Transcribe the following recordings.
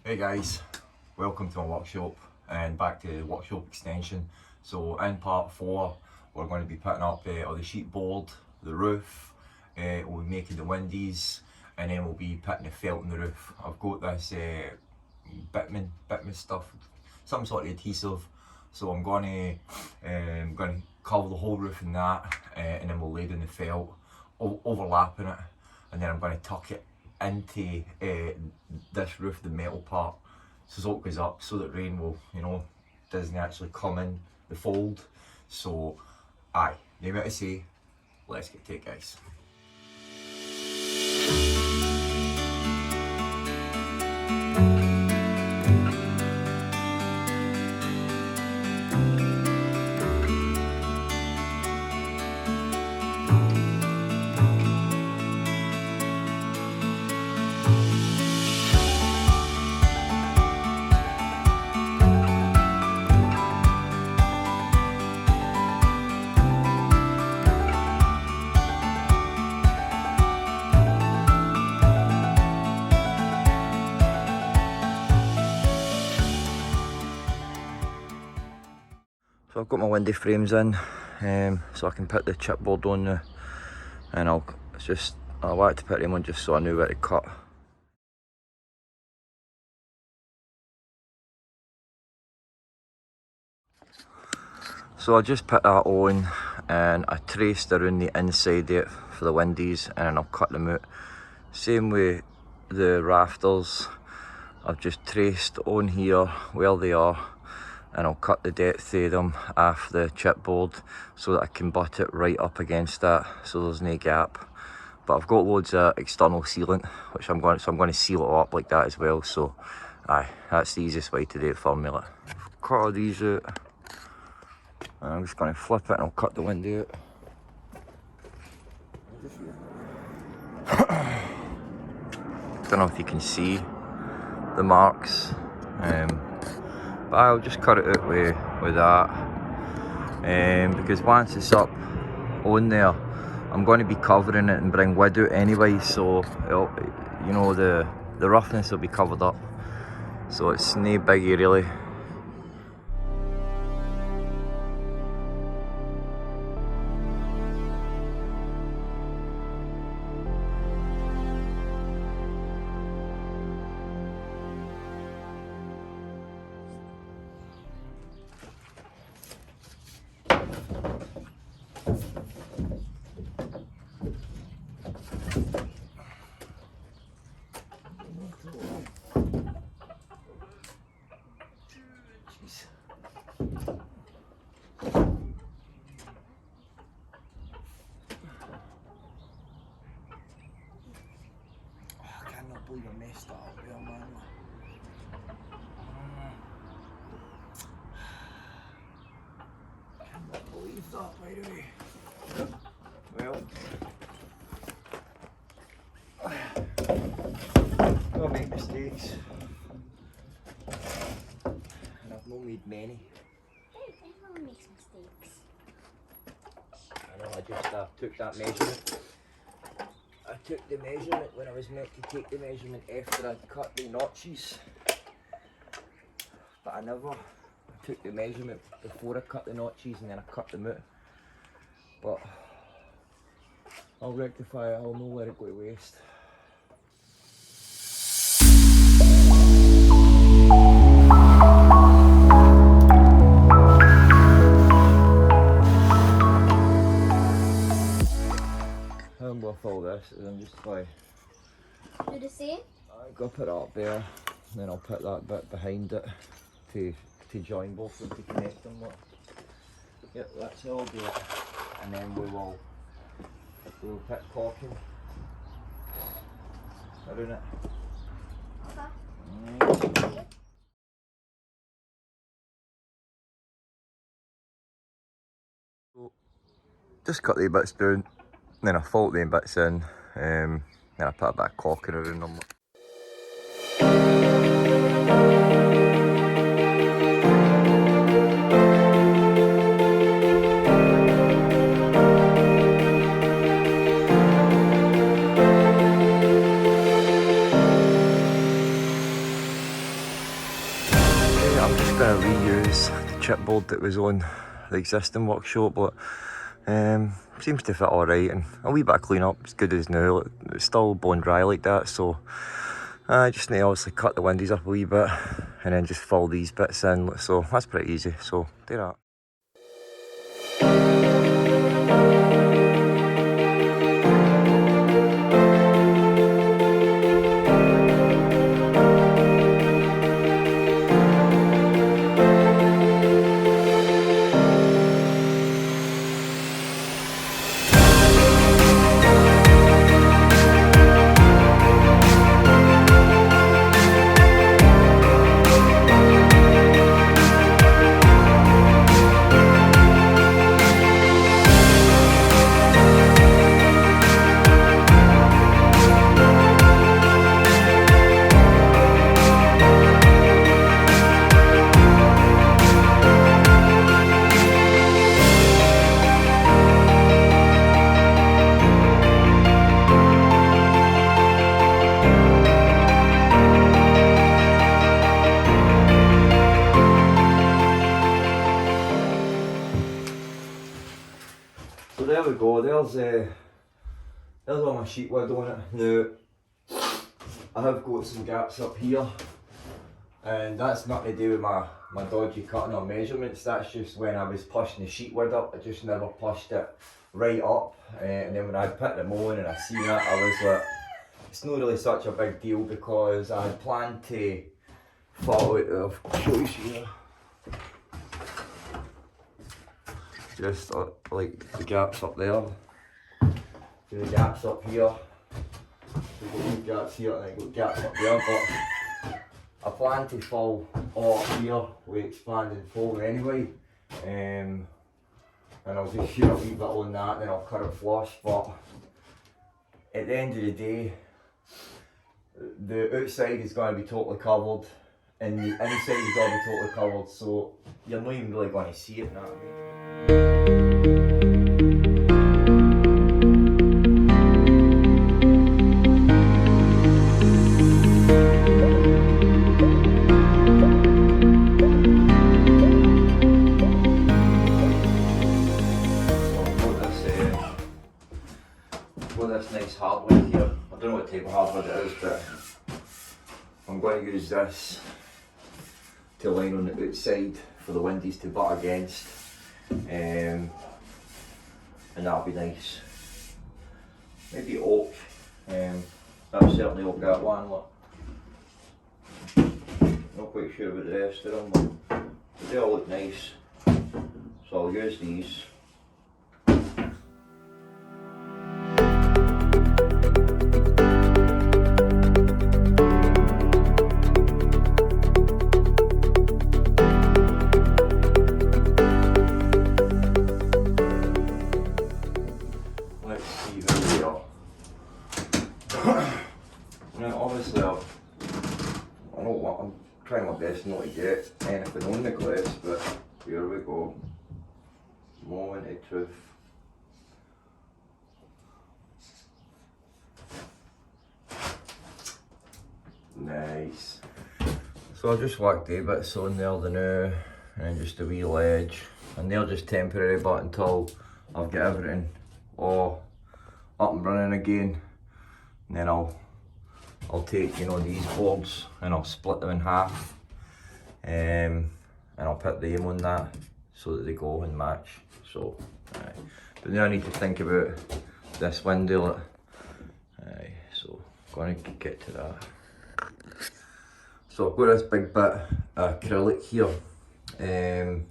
Hey guys, welcome to my workshop and back to the workshop extension. So in part 4 we're going to be putting up all the sheet board, the roof, we'll be making the windies, and then we'll be putting the felt in the roof. I've got this bitumen stuff, some sort of adhesive, so I'm going to cover the whole roof in that, and then we'll lay down the felt, overlapping it, and then I'm going to tuck it into this roof, the metal part, so it goes up so that rain will, doesn't actually come in the fold. So aye, no matter to say, let's get to it, guys. So I've got my windy frames in, so I can put the chipboard on now, and I wanted to put them on just so I knew where to cut. So I just put that on and I traced around the inside of it for the windies, and then I'll cut them out. Same with the rafters, I've just traced on here where they are, and I'll cut the depth of them off the chipboard so that I can butt it right up against that so there's no gap. But I've got loads of external sealant which I'm going to seal it up like that as well. So aye, that's the easiest way to do it for me. Cut all these out, and I'm just going to flip it and I'll cut the window out. Don't know if you can see the marks, but I'll just cut it out with that, because once it's up on there, I'm going to be covering it and bring wood out anyway, so the roughness will be covered up, so it's no biggie really. I believe I messed that up there, man. I cannot believe that, by the way. Well, I'll make mistakes, and I've not made many. Everyone makes mistakes. I know, I just took that measurement. I took the measurement when I was meant to take the measurement after I'd cut the notches, but I never. I took the measurement before I cut the notches and then I cut them out. But I'll rectify it, I'll know where it go to waste. With all this, and I'm just like, Do the same? I'm gonna put it up there, and then I'll put that bit behind it to join both of them, to connect them. Yep, that's how I'll do it, and then we'll put caulking around it. Okay. So, just cut the bits down. Then I fold them bits in, then I put a bit of caulking around them. I'm just going to reuse the chipboard that was on the existing workshop, but seems to fit alright, and a wee bit of clean up, as good as new. It's still bone dry like that, so I just need to obviously cut the windies up a wee bit and then just fill these bits in, so that's pretty easy, so do that. So there we go, there's all my sheet wood on it. Now, I have got some gaps up here, and that's nothing to do with my dodgy cutting or measurements. That's just when I was pushing the sheet wood up, I just never pushed it right up, and then when I put them on and I seen it, I was like, it's not really such a big deal, because I had planned to follow it. I'll show you here. Just like the gaps up there, the gaps up here, we've got these gaps here and then got gaps up there, but I plan to fill all up here with expanding foam anyway, and I'll just shoot a wee bit on that and then I'll cut it flush. But at the end of the day, the outside is going to be totally covered and the inside is going to be totally covered, so you're not even really going to see it, you know what I mean? This nice hardwood here. I don't know what type of hardwood it is, but I'm going to use this to line on the outside for the windies to butt against, and that'll be nice. Maybe oak, that's certainly oak, that one. Look. Not quite sure about the rest of them, but they all look nice, so I'll use these. Now obviously I'm trying my best not to get anything on the glass, but here we go. Moment of truth. Nice. So I've just whacked the bits on there, the new, and just a wee ledge, and they're just temporary, but until I've got everything all up and running again, and then I'll take, you know, these boards and I'll split them in half, and I'll put them on that so that they go and match. So, but now I need to think about this window. So I'm going to get to that. So I've got this big bit of acrylic here, and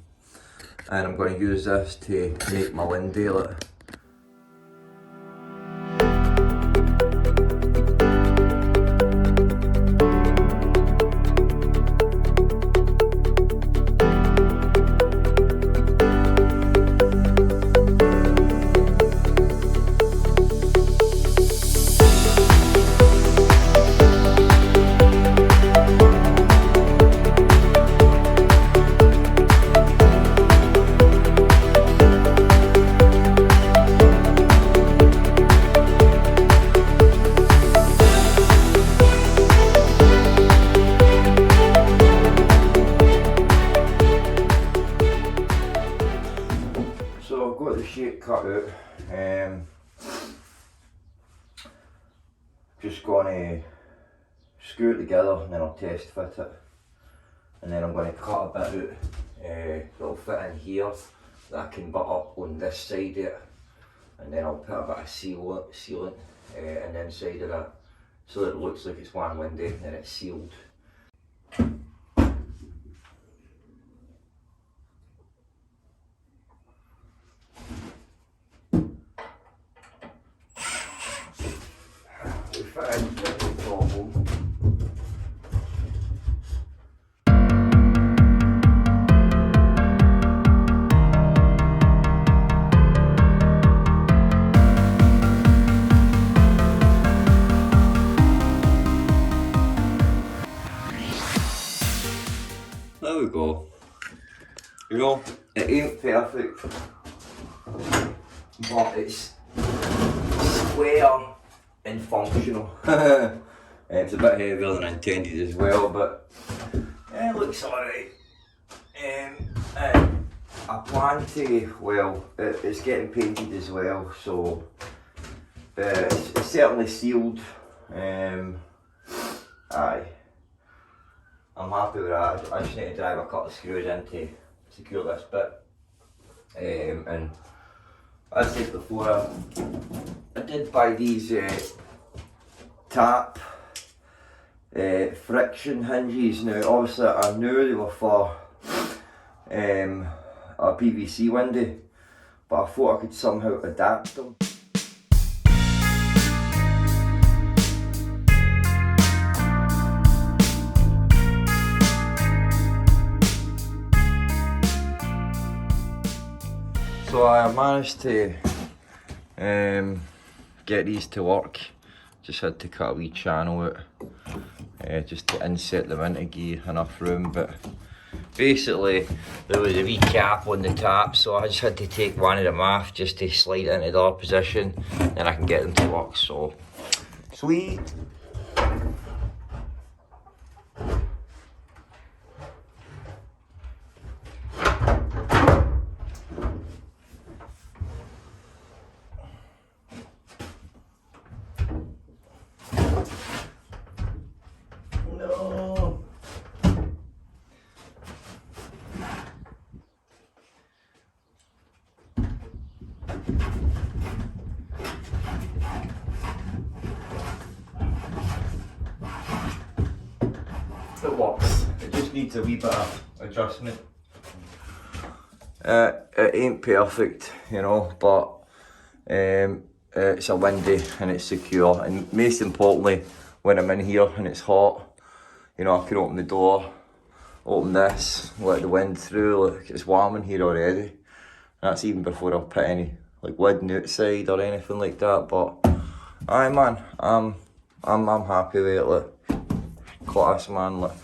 I'm going to use this to make my window. cut out. Just going to screw it together and then I'll test fit it. And then I'm going to cut a bit out that'll fit in here that I can butt up on this side of it. And then I'll put a bit of sealant in the inside of it so that it looks like it's one windy and then it's sealed. We fit in no problem. There we go. You know, it ain't perfect, but it's square and functional. It's a bit heavier than intended as well, but it looks alright. And I plan to, well, it's getting painted as well, so it's certainly sealed. Aye. I'm happy with that. I just need to drive a couple of screws in to secure this bit. And as I said before, I did buy these tap friction hinges. Now obviously I knew they were for a PVC window, but I thought I could somehow adapt them. So I managed to get these to work. Just had to cut a wee channel out just to inset them into give enough room, but basically there was a wee cap on the tap, so I just had to take one of them off just to slide it into the other position, then I can get them to work. So sweet. It works. It just needs a wee bit of adjustment. It ain't perfect, you know, but it's a windy and it's secure, and most importantly, when I'm in here and it's hot, you know, I can open the door, open this, let the wind through. Look, it's warm in here already. That's even before I've put any like wood outside or anything like that. But aye man, I'm happy with it. Look. Class man, look.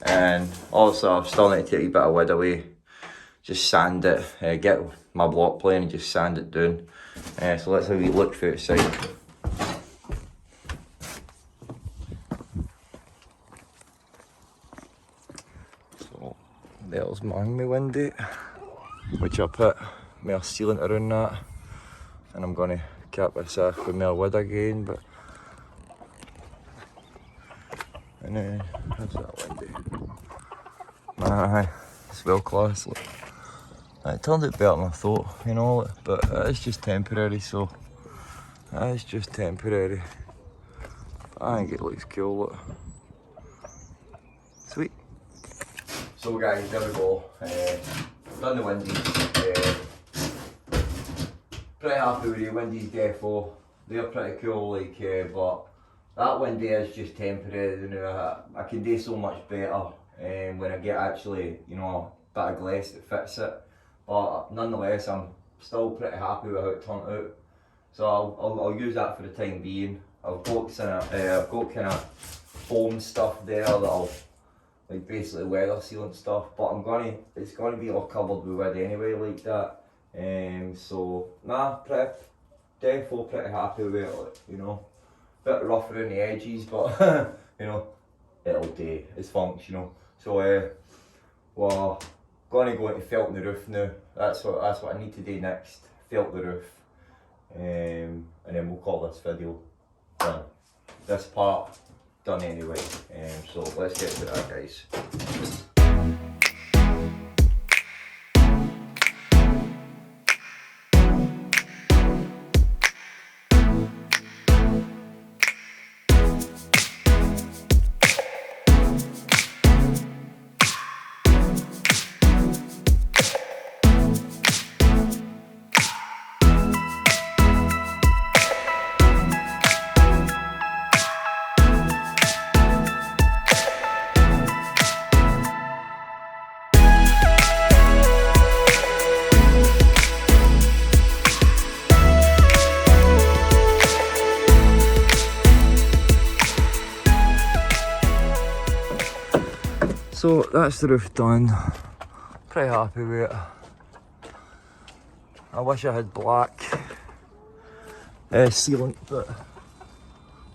And also I've still need to take a bit of wood away, just sand it, get my block plane and just sand it down. So let's have a wee look for outside. So there's my window, which I put more sealant around that, and I'm gonna cap this off with more wood again. But and then how's that window? Aye, it's well class. Look. It turned out better than I thought, you know, but it's just temporary, so it's just temporary. But I think it looks cool. Look. Sweet. So guys, there we go. Done the windies. Pretty happy with the windies defo. They're pretty cool, like, but that windy is just temporary. You know, I can do so much better when I get actually, you know, a bit of glass that fits it. But nonetheless, I'm still pretty happy with how it turned out. So I'll use that for the time being. I've got kind of foam stuff there that I'll like basically weather seal and stuff. But it's gonna be all covered with wood anyway, like that. So nah, defo pretty happy with it. Like, you know. Bit rough around the edges, but you know, it'll do. It's functional. So we're gonna go into felting the roof now. That's what I need to do next. felt the roof, and then we'll call this video done. This part done anyway, so let's get to that, guys. So that's the roof done. Pretty happy with it. I wish I had black sealant, but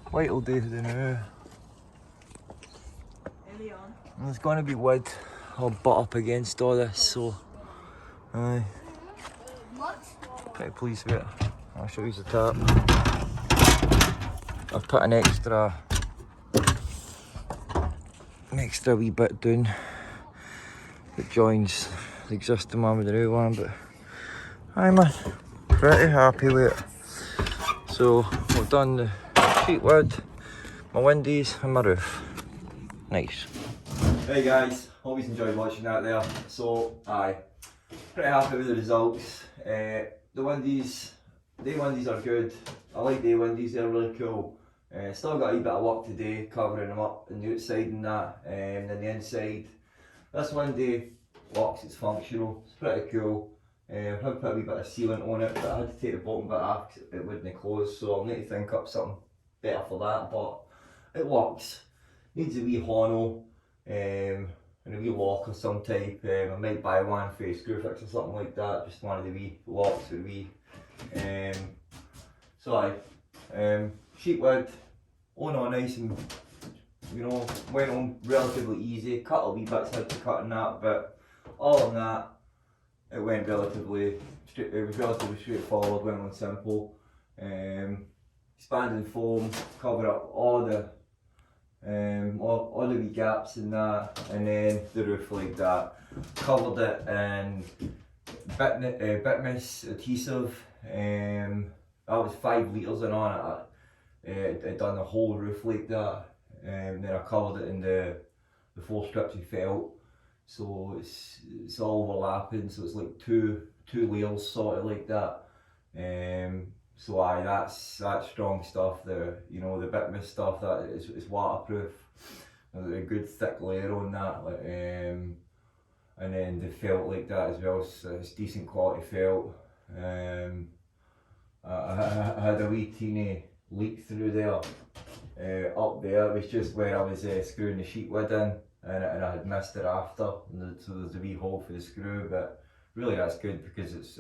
white will do the now. There's going to be wood I'll butt up against all this, so aye. Pretty pleased with it. I'll show you the top. I've put an extra wee bit down that joins the existing one with the new one, but aye man, pretty happy with it. So we've done the sheet wood, my windies and my roof. Nice. Hey guys, hope you enjoyed watching that there. So aye, pretty happy with the results. The windies are good. I like the windies, they're really cool. Still got a wee bit of work today, covering them up on the outside and that, and then the inside. This windy works, it's functional, it's pretty cool. I had to put a wee bit of sealant on it, but I had to take the bottom bit off because it wouldn't close, so I'll need to think up something better for that, but it works. Needs a wee hono, and a wee lock of some type. I might buy one for a Screwfix or something like that, just one of the wee locks with wee. So aye. Sheet wood, on nice and, you know, went on relatively easy. Cut a wee bits had to cut in that, but all in that, it went relatively straightforward, went on simple. Expanding foam, covered up all the wee gaps in that, and then the roof like that. Covered it in Bitmos adhesive. That was 5 litres in on it. I done the whole roof like that, then I covered it in the 4 strips of felt, so it's all overlapping, so it's like two layers sort of like that. So aye, that's strong stuff. The Bitmos stuff, that is waterproof. There's a good thick layer on that, and then the felt like that as well. It's decent quality felt. I had a wee teeny leak through there, up there. It was just where I was screwing the sheet wood in, and I had missed it after, so there's a wee hole for the screw, but really that's good because it's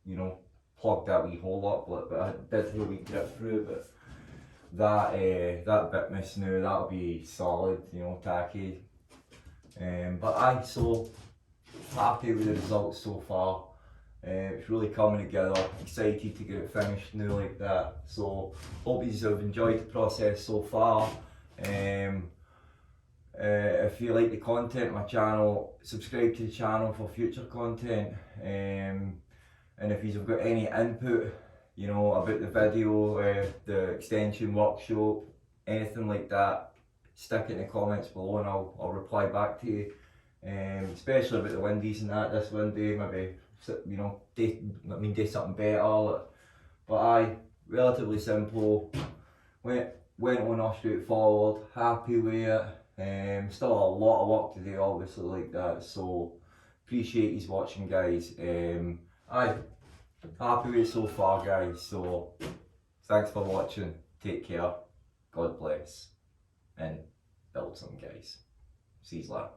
you know, plugged that wee hole up, but I did have a wee grip through, but that Bitmos now, that'll be solid, you know, tacky. But aye, so happy with the results so far. It's really coming together, excited to get it finished now like that. So hope you have enjoyed the process so far. If you like the content on my channel, subscribe to the channel for future content. And if you've got any input, you know, about the video, the extension workshop, anything like that, stick it in the comments below and I'll reply back to you. Especially about the windies and that. This windy, maybe, you know, do something better. But aye, relatively simple. Went on all straightforward. Happy with it. Still a lot of work to do, obviously, like that. So appreciate you watching, guys. Aye, happy with it so far, guys. So thanks for watching. Take care. God bless. And build some, guys. See you later.